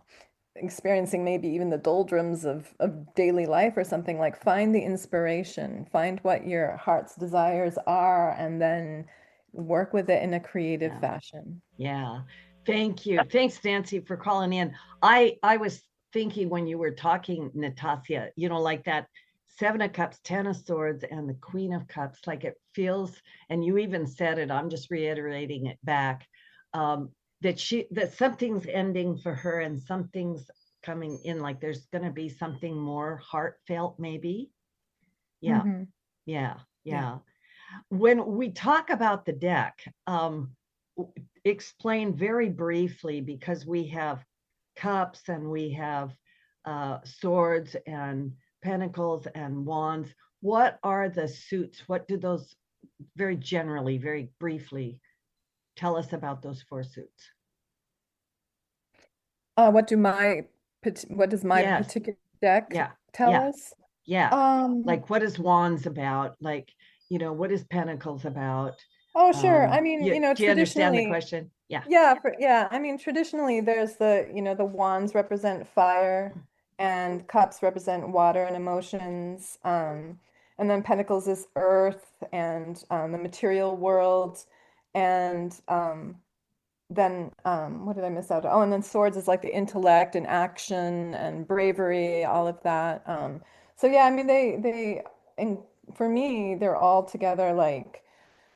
A: experiencing maybe even the doldrums of daily life or something, like find the inspiration, find what your heart's desires are, and then work with it in a creative
C: Yeah.
A: fashion.
C: Yeah. Thank you. Thanks, Nancy, for calling in. I was thinking when you were talking, Nitasia, like that Seven of Cups, Ten of Swords, and the Queen of Cups, like it feels, and you even said it, I'm just reiterating it back, that something's ending for her and something's coming in, like there's going to be something more heartfelt, maybe. Yeah.
A: Mhm.
C: Yeah.
A: Yeah.
C: Yeah. When we talk about the deck, explain very briefly, because we have cups and we have swords and pentacles and wands. What are the suits? What do those, very generally, very briefly, tell us about those four suits?
A: What do my what does my
C: Yes.
A: particular deck
C: Yeah.
A: tell
C: Yeah.
A: us?
C: Yeah.
A: Um,
C: Like, what is wands about? Like, what is pentacles about?
A: oh, sure. I mean,
C: Do you understand the
A: traditionally,
C: question? Yeah.
A: yeah, I mean, traditionally there's the wands represent fire and cups represent water and emotions. And then pentacles is earth and the material world. And then what did I miss out? Oh, and then swords is like the intellect and action and bravery, all of that. So yeah, I mean and for me, they're all together like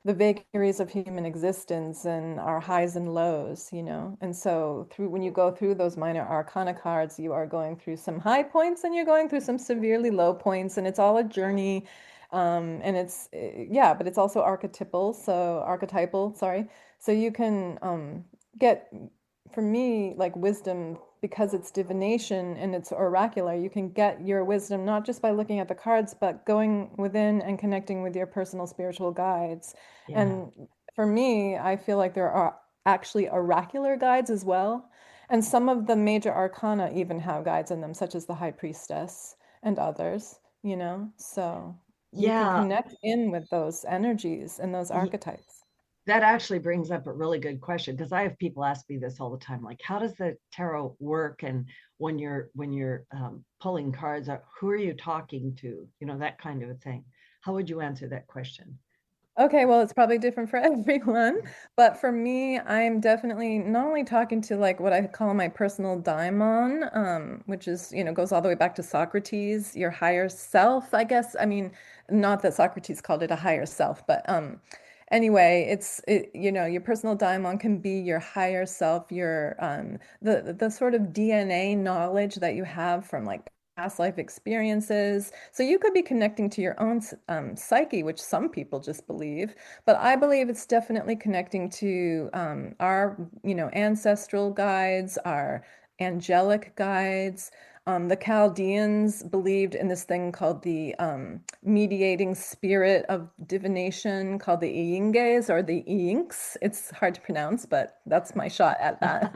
A: the vagaries of human existence and our highs and lows. And so when you go through those minor arcana cards, you are going through some high points and you're going through some severely low points, and it's all a journey. And yeah, but it's also archetypal, sorry. So you can get, for me, like wisdom, because it's divination and it's oracular, you can get your wisdom not just by looking at the cards, but going within and connecting with your personal spiritual guides.
C: Yeah.
A: And for me, I feel like there are actually oracular guides as well. And some of the major arcana even have guides in them, such as the High Priestess and others. So you can
C: Yeah.
A: connect in with those energies and those archetypes.
C: That actually brings up a really good question, because I have people ask me this all the time, like, how does the tarot work? And when you're pulling cards, who are you talking to? That kind of a thing. How would you answer that question?
A: Okay, well, it's probably different for everyone, but for me, I'm definitely not only talking to like what I call my personal daimon, which is, goes all the way back to Socrates, your higher self, I guess. I mean, not that Socrates called it a higher self, but anyway, your personal daimon can be your higher self, your the sort of DNA knowledge that you have from like past life experiences. So you could be connecting to your own psyche, which some people just believe, but I believe it's definitely connecting to our, ancestral guides, our angelic guides. The Chaldeans believed in this thing called the mediating spirit of divination called the Iyenges or the Iyinks. It's hard to pronounce, but that's my shot at that.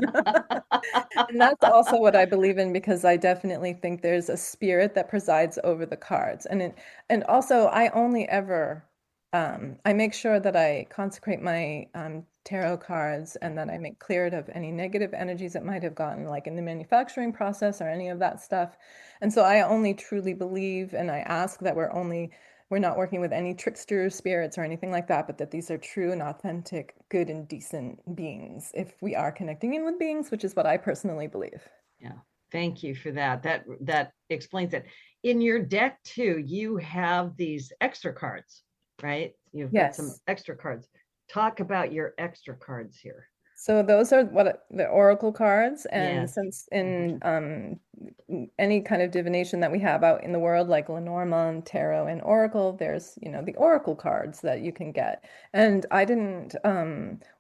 A: And that's also what I believe in, because I definitely think there's a spirit that presides over the cards. And also I only ever I make sure that I consecrate my tarot cards and that I make clear it of any negative energies it might have gotten, like in the manufacturing process or any of that stuff. And so I only truly believe, and I ask that we're not working with any trickster spirits or anything like that, but that these are true and authentic, good and decent beings if we are connecting in with beings, which is what I personally believe.
C: Yeah. Thank you for that. That explains it. In your deck too, you have these extra cards, right? You've got some
A: Yes.
C: extra cards. Talk about your extra cards here.
A: So those are what the oracle cards, and
C: Yes.
A: since in any kind of divination that we have out in the world, like Lenormand, Tarot, and Oracle, there's, the oracle cards that you can get. And I didn't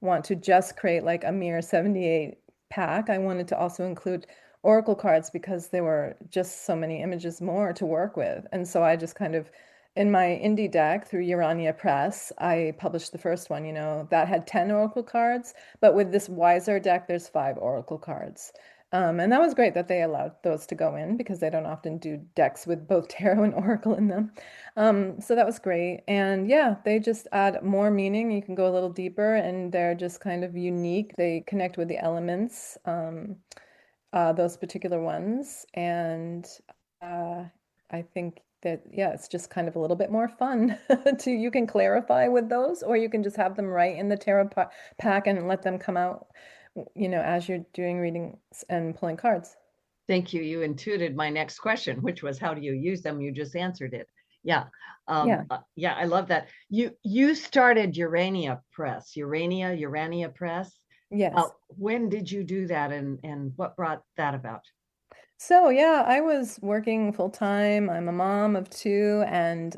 A: want to just create like a mere 78 pack. I wanted to also include oracle cards because there were just so many images more to work with. And so I just kind of in my indie deck through Urania Press, I published the first one, that had 10 oracle cards. But with this Wiser deck, there's 5 oracle cards. And that was great that they allowed those to go in because they don't often do decks with both tarot and oracle in them. So that was great. And yeah, they just add more meaning. You can go a little deeper and they're just kind of unique. They connect with the elements, those particular ones. And uh, I think that, yeah, it's just kind of a little bit more fun you can clarify with those, or you can just have them right in the tarot pack and let them come out, as you're doing readings and pulling cards.
C: Thank you. You intuited my next question, which was how do you use them? You just answered it. Yeah.
A: Yeah.
C: Yeah, I love that. You started Urania Press.
A: Yes.
C: When did you do that and what brought that about?
A: So yeah, I was working full time. I'm a mom of 2, and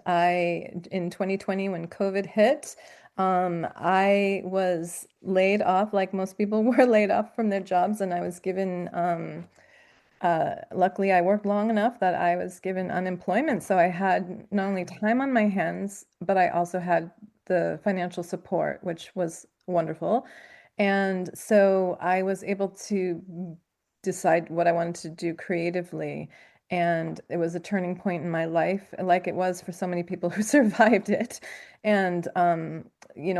A: in 2020, when COVID hit, I was laid off, like most people were laid off from their jobs, and I was given, luckily, I worked long enough that I was given unemployment. So I had not only time on my hands, but I also had the financial support, which was wonderful. And so I was able to decide what I wanted to do creatively. And it was a turning point in my life, like it was for so many people who survived it. And, a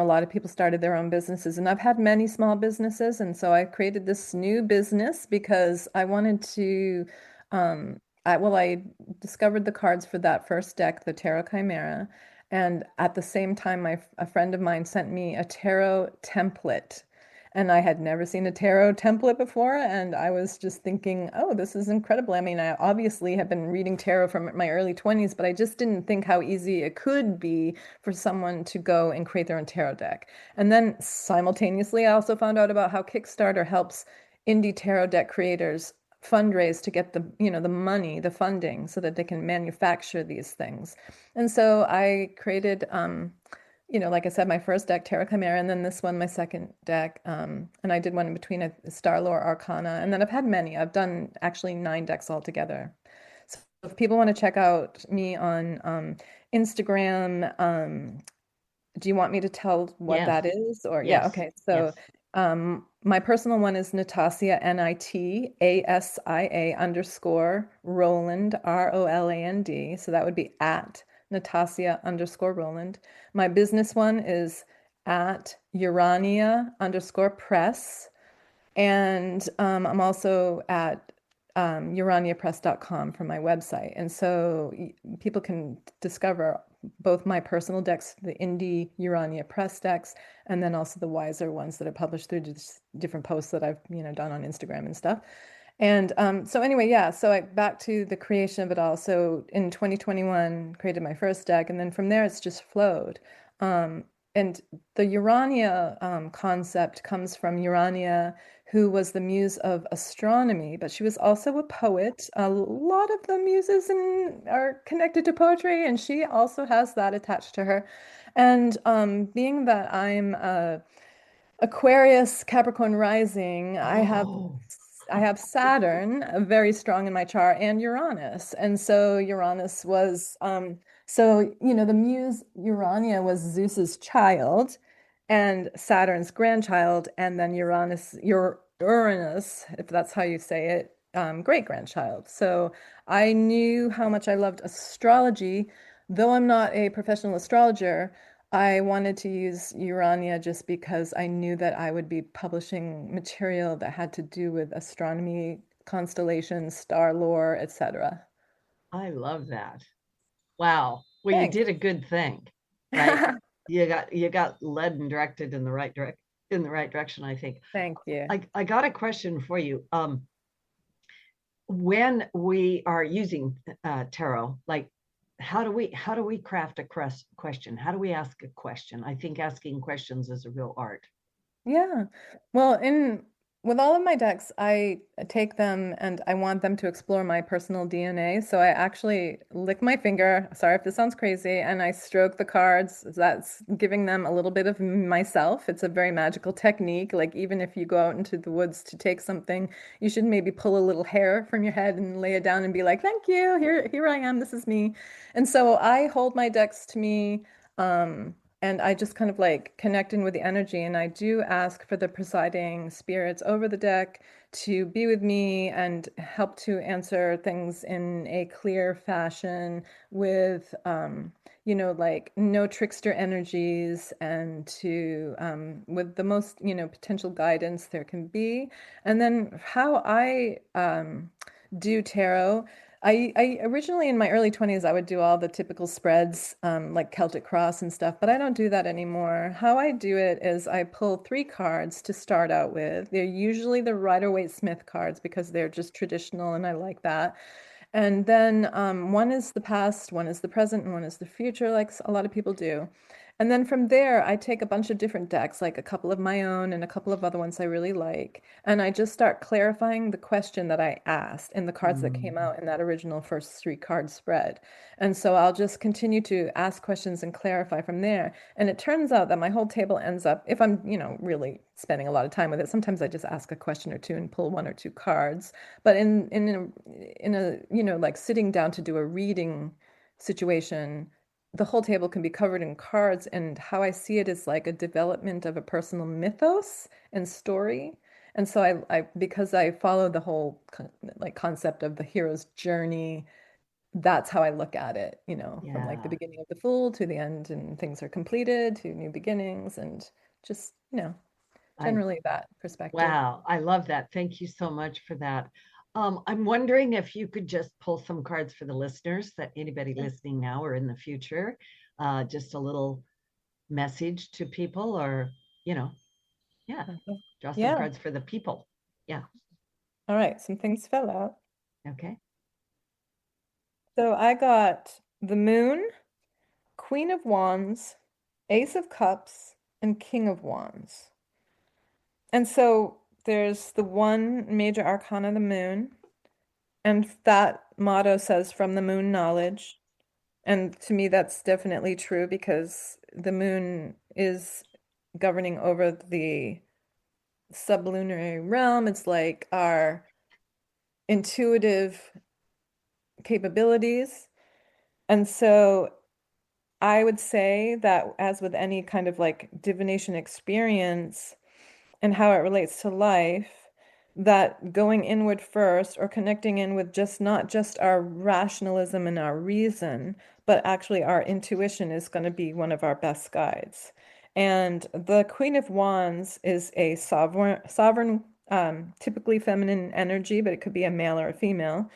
A: lot of people started their own businesses, and I've had many small businesses. And so I created this new business because I wanted to, I discovered the cards for that first deck, the Tarot Chimera. And at the same time, a friend of mine sent me a tarot template. And I had never seen a tarot template before. And I was just thinking, oh, this is incredible. I mean, I obviously have been reading tarot from my early 20s, but I just didn't think how easy it could be for someone to go and create their own tarot deck. And then simultaneously, I also found out about how Kickstarter helps indie tarot deck creators fundraise to get the money, the funding, so that they can manufacture these things. And so I created, like I said, my first deck, Terra Chimera, and then this one, my second deck. And I did one in between, a Starlore Arcana. And then I've had many. I've done actually 9 decks altogether. So if people want to check out me on Instagram, do you want me to tell what that is? Or yeah,
C: Yes.
A: okay. So my personal one is Nitasia, NITASIA _Roland, ROLAND. So that would be at Nitasia_Roland. My business one is at Urania_Press. And I'm also at uraniapress.com for my website. And so people can discover both my personal decks, the indie Urania Press decks, and then also the Wiser ones that are published through different posts that I've done on Instagram and stuff. And so anyway, yeah, so back to the creation of it all. So in 2021, created my first deck, and then from there it's just flowed. And the Urania concept comes from Urania, who was the muse of astronomy, but she was also a poet. A lot of the muses are connected to poetry, and she also has that attached to her. And being that I'm Aquarius Capricorn rising, I have Saturn very strong in my chart and Uranus. And so Uranus was the muse Urania was Zeus's child and Saturn's grandchild, and then Uranus, if that's how you say it, great grandchild. So I knew how much I loved astrology, though I'm not a professional astrologer. I wanted to use Urania just because I knew that I would be publishing material that had to do with astronomy, constellations, star lore, etc.
C: I love that. Wow. Well,
A: Thanks.
C: you did a good thing, right? you got led and directed in the right direction, I think.
A: Thank you.
C: I got a question for you. When we are using tarot, like how do we craft a question? How do we ask a question? I think asking questions is a real art.
A: Yeah. Well, in with all of my decks, I take them and I want them to explore my personal DNA. So I actually lick my finger, sorry if this sounds crazy, and I stroke the cards. That's giving them a little bit of myself. It's a very magical technique. Like even if you go out into the woods to take something, you should maybe pull a little hair from your head and lay it down and be like, "Thank you. Here I am. This is me." And so I hold my decks to me. And I just kind of like connect in with the energy. And I do ask for the presiding spirits over the deck to be with me and help to answer things in a clear fashion with, like no trickster energies and with the most, potential guidance there can be. And then how I do tarot. I originally in my early 20s, I would do all the typical spreads, like Celtic Cross and stuff, but I don't do that anymore. How I do it is I pull 3 cards to start out with. They're usually the Rider-Waite-Smith cards because they're just traditional and I like that. And then one is the past, one is the present, and one is the future, like a lot of people do. And then from there, I take a bunch of different decks, like a couple of my own and a couple of other ones I really like. And I just start clarifying the question that I asked in the cards that came out in that original first 3-card spread. And so I'll just continue to ask questions and clarify from there. And it turns out that my whole table ends up, if I'm, really spending a lot of time with it, sometimes I just ask a question or two and pull 1 or 2 cards. But in a like sitting down to do a reading situation, the whole table can be covered in cards, and how I see it is like a development of a personal mythos and story. And so I because I follow the whole like concept of the hero's journey, that's how I look at it, from like the
C: Yeah.
A: beginning of the fool to the end and things are completed to new beginnings and just,
C: I
A: generally that perspective.
C: Wow, I love that. Thank you so much for that. I'm wondering if you could just pull some cards for the listeners, that anybody listening now or in the future, just a little message to people, or, you know, yeah,
A: Okay.
C: draw some
A: Yeah.
C: cards for the people. Yeah.
A: All right. Some things fell out.
C: Okay.
A: So I got the moon, Queen of Wands, Ace of Cups, and King of Wands. And so there's the one major arcana, the moon, and that motto says from the moon knowledge. And to me, that's definitely true because the moon is governing over the sublunary realm. It's like our intuitive capabilities. And so I would say that, as with any kind of like divination experience and how it relates to life, that going inward first or connecting in with just not just our rationalism and our reason, but actually our intuition is going to be one of our best guides. And the Queen of Wands is a sovereign, typically feminine energy, but it could be a male or a female.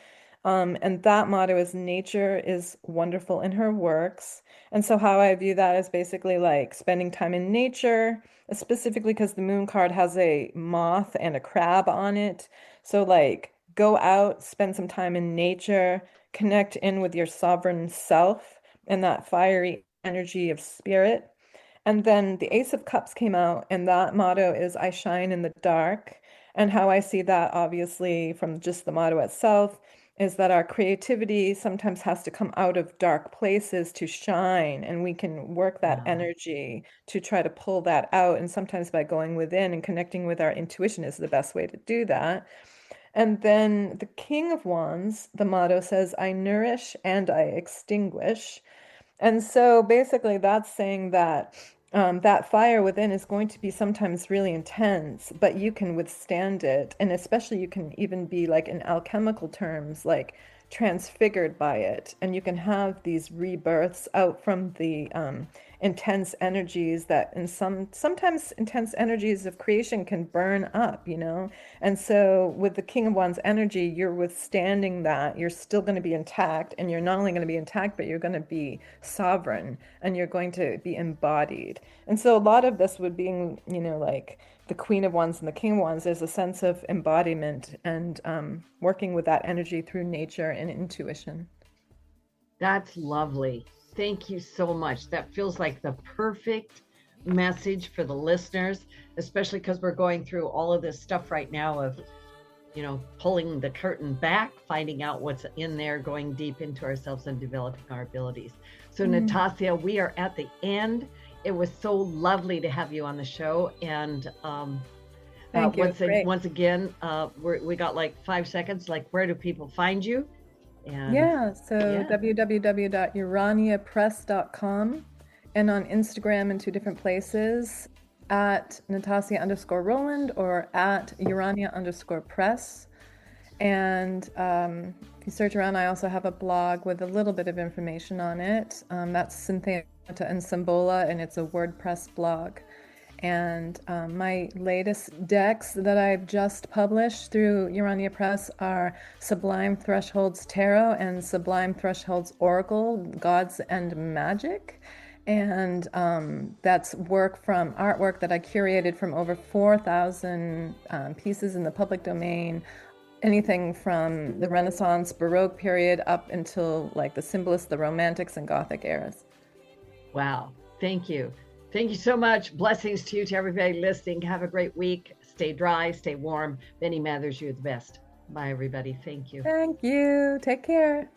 A: And that motto is nature is wonderful in her works. And so how I view that is basically like spending time in nature, specifically because the moon card has a moth and a crab on it. So like go out, spend some time in nature, connect in with your sovereign self and that fiery energy of spirit. And then the Ace of Cups came out, and that motto is I shine in the dark. And how I see that, obviously, from just the motto itself, is that our creativity sometimes has to come out of dark places to shine, and we can work that
C: Wow.
A: energy to try to pull that out. And sometimes by going within and connecting with our intuition is the best way to do that. And then the King of Wands, the motto says, I nourish and I extinguish. And so basically, that's saying that that fire within is going to be sometimes really intense, but you can withstand it. And especially, you can even be like in alchemical terms, like transfigured by it. And you can have these rebirths out from the intense energies that, in sometimes intense energies of creation can burn up. And so, with the King of Wands energy, you're withstanding that. You're still going to be intact, and you're not only going to be intact, but you're going to be sovereign and you're going to be embodied. And so, a lot of this would be, like the Queen of Wands and the King of Wands, there's a sense of embodiment and working with that energy through nature and intuition.
C: That's lovely. Thank you so much. That feels like the perfect message for the listeners, especially because we're going through all of this stuff right now of, pulling the curtain back, finding out what's in there, going deep into ourselves and developing our abilities. So Nitasia, we are at the end. It was so lovely to have you on the show. And
A: Thank you.
C: once again, we got like 5 seconds. Like, where do people find you? And
A: www.uraniapress.com, and on Instagram in 2 different places, at Nitasia_Roland or at Urania_Press. And if you search around, I also have a blog with a little bit of information on it. That's Syntheta and Symbola, and it's a WordPress blog. And my latest decks that I've just published through Urania Press are Sublime Thresholds Tarot and Sublime Thresholds Oracle, Gods and Magic. And that's artwork that I curated from over 4,000 pieces in the public domain, anything from the Renaissance, Baroque period up until like the Symbolists, the Romantics, and Gothic eras.
C: Wow. Thank you. Thank you so much. Blessings to you, to everybody listening. Have a great week. Stay dry, stay warm. Benny Mathers, you're the best. Bye, everybody. Thank you.
A: Thank you. Take care.